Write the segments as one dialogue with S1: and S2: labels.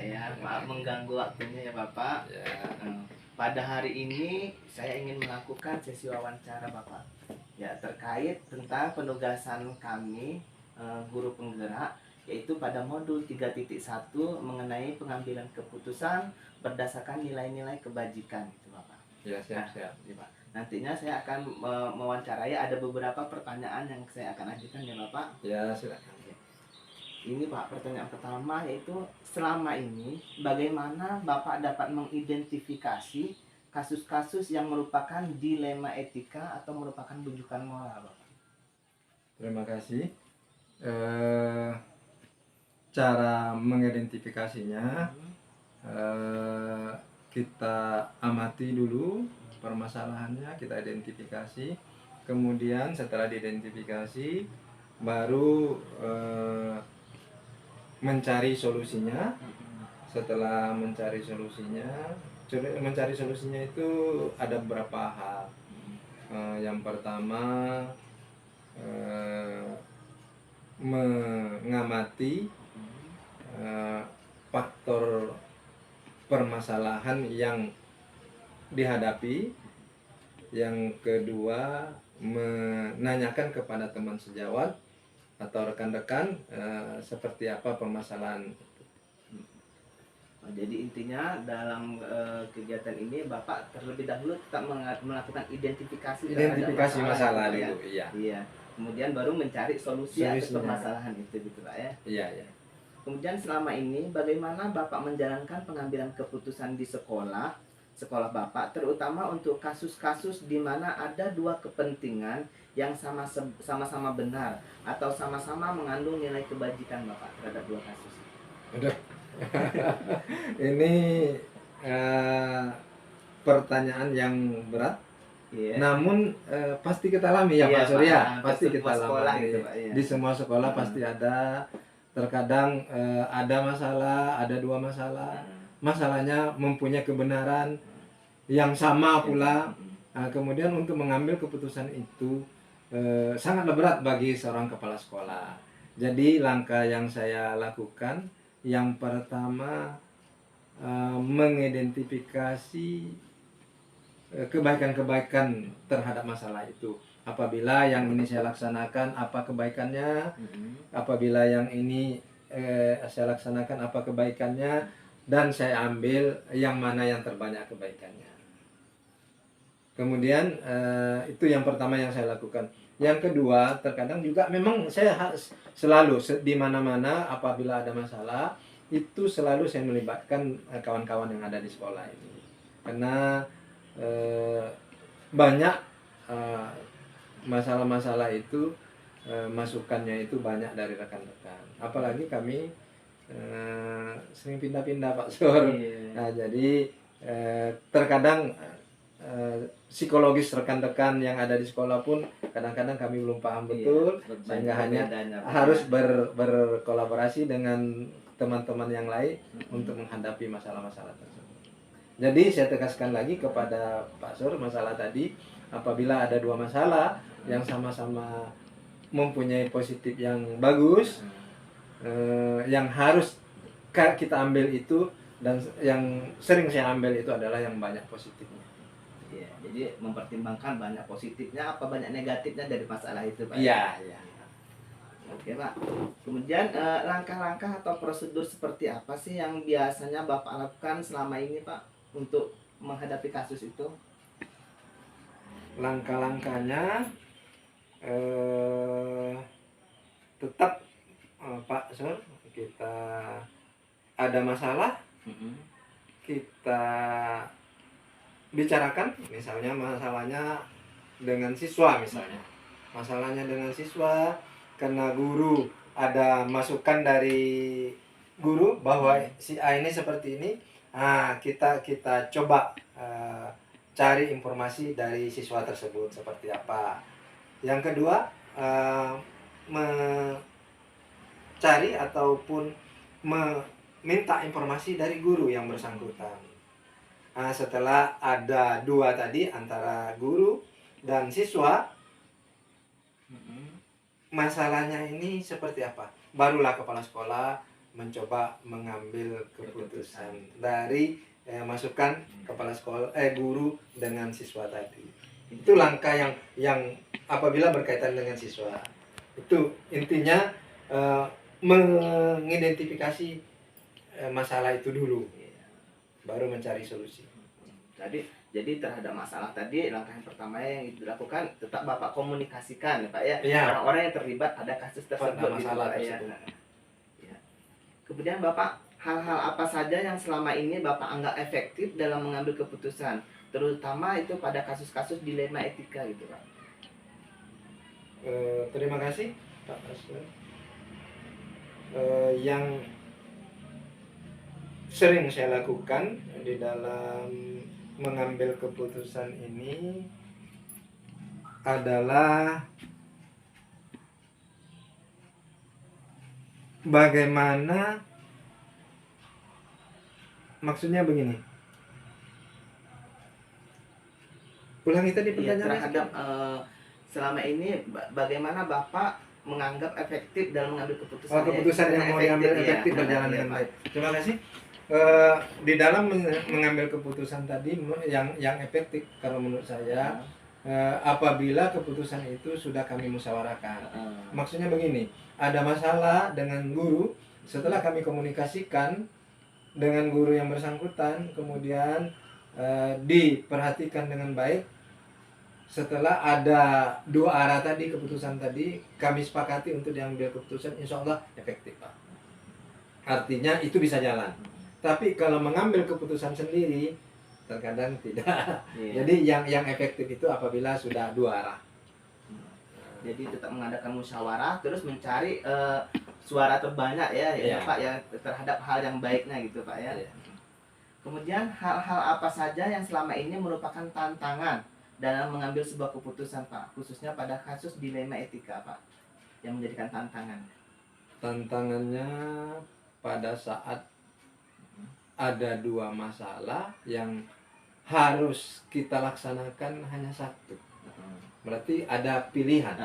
S1: ya. Maaf mengganggu waktunya ya Bapak.
S2: Ya.
S1: Pada hari ini saya ingin melakukan sesi wawancara Bapak. Ya, terkait tentang penugasan kami guru penggerak, yaitu pada modul 3.1 mengenai pengambilan keputusan berdasarkan nilai-nilai kebajikan itu Bapak.
S2: Ya, siap.
S1: Ya, Pak. Nantinya saya akan mewawancarai, ada beberapa pertanyaan yang saya akan ajukan ya Bapak.
S2: Ya, silakan.
S1: Ini Pak, pertanyaan pertama yaitu selama ini bagaimana Bapak dapat mengidentifikasi kasus-kasus yang merupakan dilema etika atau merupakan bujukan moral Bapak?
S2: Terima kasih. Cara mengidentifikasinya, kita amati dulu permasalahannya, kita identifikasi. Kemudian setelah diidentifikasi, baru mencari solusinya. Setelah mencari solusinya itu ada beberapa hal. Yang pertama, mengamati faktor permasalahan yang dihadapi. Yang kedua, menanyakan kepada teman sejawat atau rekan-rekan seperti apa permasalahan.
S1: Jadi intinya dalam kegiatan ini Bapak terlebih dahulu tetap melakukan identifikasi
S2: masalah
S1: ya?
S2: dulu, iya.
S1: Iya. Kemudian baru mencari solusi atas permasalahan itu gitu Pak ya.
S2: Iya.
S1: Kemudian selama ini bagaimana Bapak menjalankan pengambilan keputusan di sekolah Bapak, terutama untuk kasus-kasus di mana ada dua kepentingan yang sama-sama benar atau sama-sama mengandung nilai kebajikan Bapak terhadap dua kasus?
S2: Aduh. Ini pertanyaan yang berat. Yeah. Namun pasti kita alami ya Pak Surya, pasti kita alami gitu, Pak, ya. Di semua sekolah pasti ada. Terkadang ada masalah, ada dua masalah. Masalahnya mempunyai kebenaran yang sama pula. Kemudian untuk mengambil keputusan itu sangatlah berat bagi seorang kepala sekolah. Jadi langkah yang saya lakukan, yang pertama mengidentifikasi kebaikan-kebaikan terhadap masalah itu. Apabila yang ini saya laksanakan, apa kebaikannya? Apabila yang ini saya laksanakan, apa kebaikannya? Dan saya ambil yang mana yang terbanyak kebaikannya. Kemudian itu yang pertama yang saya lakukan. Yang kedua, terkadang juga memang saya selalu di mana-mana apabila ada masalah, itu selalu saya melibatkan kawan-kawan yang ada di sekolah ini. Karena banyak masalah-masalah itu masukannya itu banyak dari rekan-rekan. Apalagi kami sering pindah-pindah Pak Sur. Nah, jadi terkadang psikologis rekan-rekan yang ada di sekolah pun kadang-kadang kami belum paham betul, sehingga hanya harus berkolaborasi dengan teman-teman yang lain untuk menghadapi masalah-masalah tersebut. Jadi saya tegaskan lagi kepada Pak Sur masalah tadi, apabila ada dua masalah yang sama-sama mempunyai positif yang bagus, yang harus kita ambil itu, dan yang sering saya ambil itu adalah yang banyak positifnya.
S1: Ya, jadi mempertimbangkan banyak positifnya apa banyak negatifnya dari masalah itu Pak?
S2: Iya.
S1: Oke Pak. Kemudian langkah-langkah atau prosedur seperti apa sih yang biasanya Bapak lakukan selama ini Pak untuk menghadapi kasus itu?
S2: Langkah-langkahnya tetap Pak Sur, kita ada masalah, kita bicarakan. Misalnya masalahnya dengan siswa, masalahnya dengan siswa karena guru ada masukan dari guru bahwa si A ini seperti ini. Kita coba cari informasi dari siswa tersebut seperti apa. Yang kedua, mencari ataupun meminta informasi dari guru yang bersangkutan. Setelah ada dua tadi antara guru dan siswa, masalahnya ini seperti apa, barulah kepala sekolah mencoba mengambil keputusan dari masukan kepala sekolah, guru dengan siswa tadi. Itu langkah yang apabila berkaitan dengan siswa. Itu intinya mengidentifikasi masalah itu dulu, baru mencari solusi.
S1: Jadi terhadap masalah tadi, langkah yang pertama yang dilakukan tetap Bapak komunikasikan ya Pak ya,
S2: Iya.
S1: orang-orang yang terlibat pada kasus tersebut
S2: Pada masalah
S1: gitu, Pak,
S2: tersebut.
S1: ya. Kemudian Bapak, hal-hal apa saja yang selama ini Bapak anggap efektif dalam mengambil keputusan, terutama itu pada kasus-kasus dilema etika gitu Pak?
S2: Terima kasih Pak Aswar. Yang sering saya lakukan di dalam mengambil keputusan ini adalah bagaimana, maksudnya begini. Ulangi tadi pertanyaannya.
S1: Terhadap selama ini bagaimana Bapak menganggap efektif dalam mengambil keputusan?
S2: Keputusan yang mau diambil efektif berjalan dengan baik. Terima kasih. Di dalam mengambil keputusan tadi yang efektif kalau menurut saya, apabila keputusan itu sudah kami musyawarahkan. Maksudnya begini, ada masalah dengan guru, setelah kami komunikasikan dengan guru yang bersangkutan, kemudian diperhatikan dengan baik. Setelah ada dua arah tadi, keputusan tadi kami sepakati untuk diambil keputusan, insya Allah efektif Pak. Artinya itu bisa jalan. Tapi kalau mengambil keputusan sendiri terkadang tidak. Jadi yang efektif itu apabila sudah dua arah.
S1: Jadi tetap mengadakan musyawarah, terus mencari suara terbanyak ya Pak ya, terhadap hal yang baiknya gitu Pak ya. Kemudian hal-hal apa saja yang selama ini merupakan tantangan dalam mengambil sebuah keputusan Pak, khususnya pada kasus dilema etika Pak, yang menjadikan tantangan?
S2: Tantangannya pada saat ada dua masalah yang harus kita laksanakan hanya satu. Berarti ada pilihan.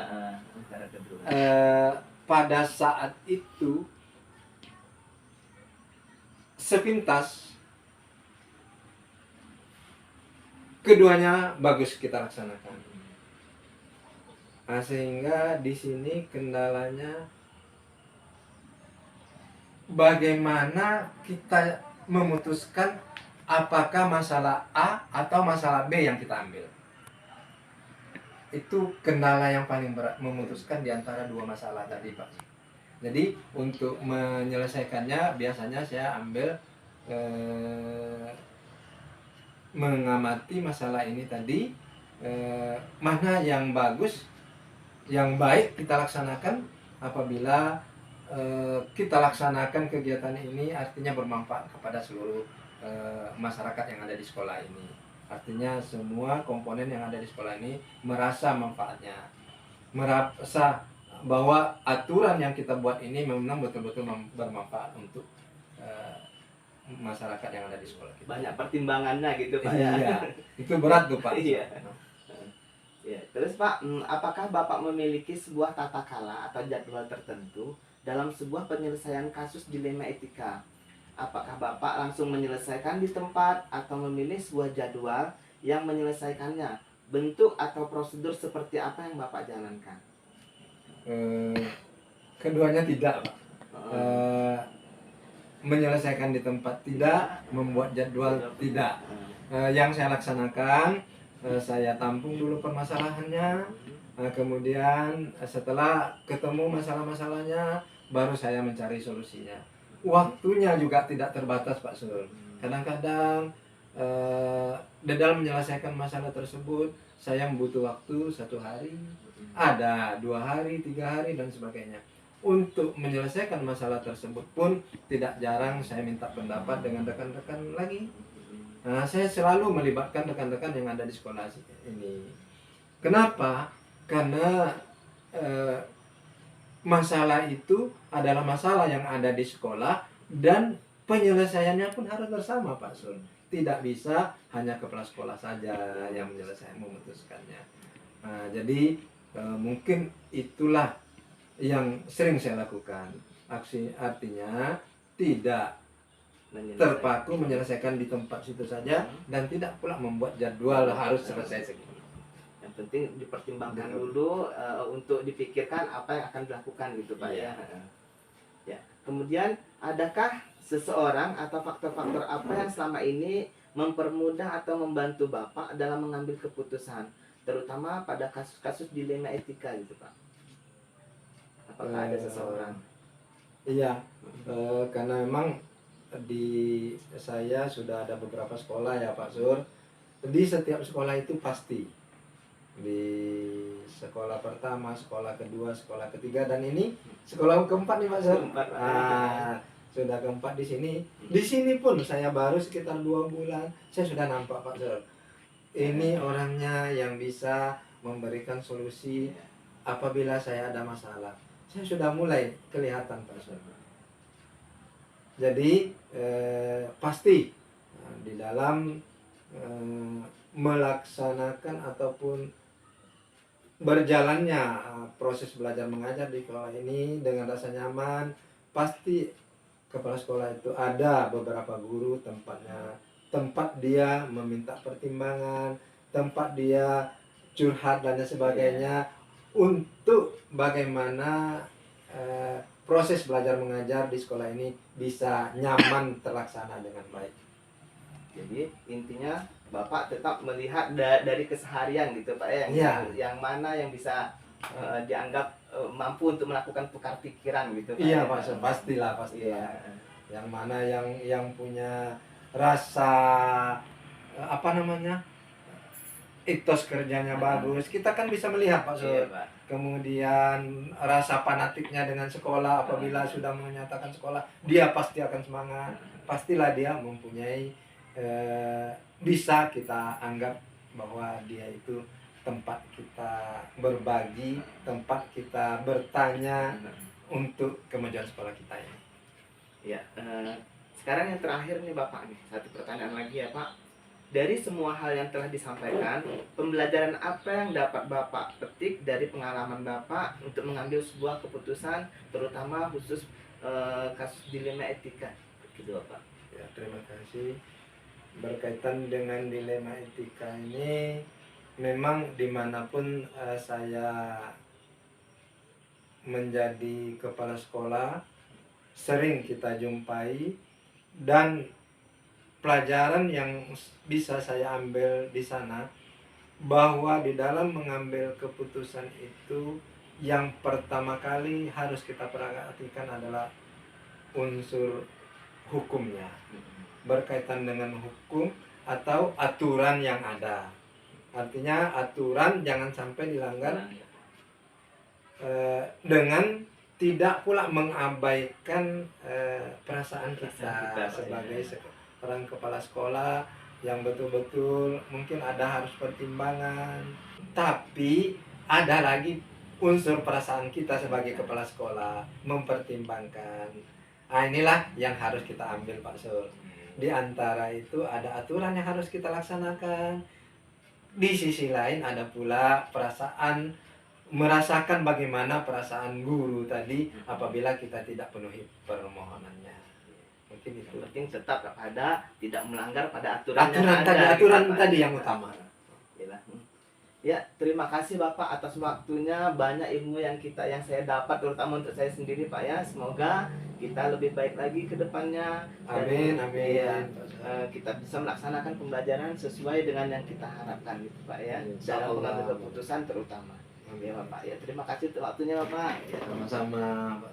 S2: Pada saat itu sepintas keduanya bagus kita laksanakan. Sehingga di sini kendalanya bagaimana kita memutuskan apakah masalah A atau masalah B yang kita ambil. Itu kendala yang paling berat, memutuskan di antara dua masalah tadi Pak. Jadi untuk menyelesaikannya biasanya saya ambil mengamati masalah ini tadi, mana yang bagus, yang baik kita laksanakan. Apabila kita laksanakan kegiatan ini artinya bermanfaat kepada seluruh masyarakat yang ada di sekolah ini. Artinya semua komponen yang ada di sekolah ini merasa manfaatnya, merasa bahwa aturan yang kita buat ini memang betul-betul bermanfaat untuk masyarakat yang ada di sekolah kita.
S1: Banyak pertimbangannya gitu Pak
S2: ya. Iya, itu berat tuh Pak.
S1: Iya. Ya, terus Pak, apakah Bapak memiliki sebuah tata kala atau jadwal tertentu dalam sebuah penyelesaian kasus dilema etika? Apakah Bapak langsung menyelesaikan di tempat atau memilih sebuah jadwal yang menyelesaikannya? Bentuk atau prosedur seperti apa yang Bapak jalankan?
S2: Keduanya tidak Pak. Menyelesaikan di tempat tidak, membuat jadwal tidak. Yang saya laksanakan, saya tampung dulu permasalahannya, kemudian setelah ketemu masalah-masalahnya baru saya mencari solusinya. Waktunya juga tidak terbatas Pak Sul. Kadang-kadang di dalam menyelesaikan masalah tersebut saya butuh waktu 1 hari, ada 2 hari, 3 hari dan sebagainya. Untuk menyelesaikan masalah tersebut pun tidak jarang saya minta pendapat dengan rekan-rekan lagi. Saya selalu melibatkan rekan-rekan yang ada di sekolah ini. Kenapa? Karena masalah itu adalah masalah yang ada di sekolah dan penyelesaiannya pun harus bersama Pak Sul. Tidak bisa hanya kepala sekolah saja yang memutuskannya. Jadi mungkin itulah yang sering saya lakukan. Artinya tidak
S1: Menyelesaikan.
S2: terpaku menyelesaikan di tempat situ saja dan tidak pula membuat jadwal harus selesai segini.
S1: Yang penting dipertimbangkan dulu untuk dipikirkan apa yang akan dilakukan gitu Pak
S2: Iya.
S1: ya. Kemudian adakah seseorang atau faktor-faktor apa yang selama ini mempermudah atau membantu Bapak dalam mengambil keputusan, terutama pada kasus-kasus dilema etika gitu Pak? Apakah ada seseorang?
S2: Iya, karena memang di saya sudah ada beberapa sekolah ya Pak Sur. Di setiap sekolah itu pasti di sekolah pertama, sekolah kedua, sekolah ketiga, dan ini sekolah keempat nih Pak Sur.
S1: Keempat, Pak.
S2: Sudah keempat di sini. Di sini pun saya baru sekitar 2 bulan, saya sudah nampak Pak Sur. Ini orangnya yang bisa memberikan solusi apabila saya ada masalah. Saya sudah mulai kelihatan Pak Sur. Jadi pasti di dalam melaksanakan ataupun berjalannya proses belajar mengajar di sekolah ini dengan rasa nyaman, pasti kepala sekolah itu ada beberapa guru tempat dia meminta pertimbangan, tempat dia curhat dan sebagainya untuk bagaimana proses belajar mengajar di sekolah ini bisa nyaman terlaksana dengan baik.
S1: Jadi intinya Bapak tetap melihat dari keseharian gitu Pak yang mana yang bisa dianggap mampu untuk melakukan tukar pikiran gitu Pak.
S2: Iya Pak, pastilah.
S1: Iya.
S2: Yang mana yang punya rasa etos kerjanya bagus, kita kan bisa melihat Pak Sur.
S1: Iya, Pak.
S2: Kemudian rasa fanatiknya dengan sekolah, apabila sudah menyatakan sekolah, dia pasti akan semangat. Pastilah dia mempunyai bisa kita anggap bahwa dia itu tempat kita berbagi, tempat kita bertanya untuk kemajuan sekolah kita ini.
S1: Ya, sekarang yang terakhir nih Bapak nih, satu pertanyaan lagi ya Pak. Dari semua hal yang telah disampaikan, pembelajaran apa yang dapat Bapak petik dari pengalaman Bapak untuk mengambil sebuah keputusan, terutama khusus kasus dilema etika? Gitu Bapak.
S2: Ya, terima kasih. Berkaitan dengan dilema etika ini, memang dimanapun saya menjadi kepala sekolah, sering kita jumpai, dan pelajaran yang bisa saya ambil di sana bahwa di dalam mengambil keputusan itu yang pertama kali harus kita perhatikan adalah unsur hukumnya, berkaitan dengan hukum atau aturan yang ada. Artinya aturan jangan sampai dilanggar dengan tidak pula mengabaikan perasaan kita sebagai orang kepala sekolah yang betul-betul mungkin ada harus pertimbangan, tapi ada lagi unsur perasaan kita sebagai kepala sekolah mempertimbangkan. Inilah yang harus kita ambil Pak Sur. Di antara itu ada aturan yang harus kita laksanakan. Di sisi lain ada pula perasaan, merasakan bagaimana perasaan guru tadi apabila kita tidak penuhi permohonannya. Mungkin itu.
S1: Yang penting tetap ada tidak melanggar pada aturan
S2: tadi yang utama.
S1: Ya, terima kasih Bapak atas waktunya, banyak ilmu yang saya dapat terutama untuk saya sendiri Pak ya. Semoga kita lebih baik lagi ke depannya.
S2: Amin.
S1: Ya, kita bisa melaksanakan pembelajaran sesuai dengan yang kita harapkan gitu Pak ya. Dalam mengambil keputusan terutama. Ya Bapak ya, terima kasih untuk waktunya Bapak.
S2: Sama-sama Pak.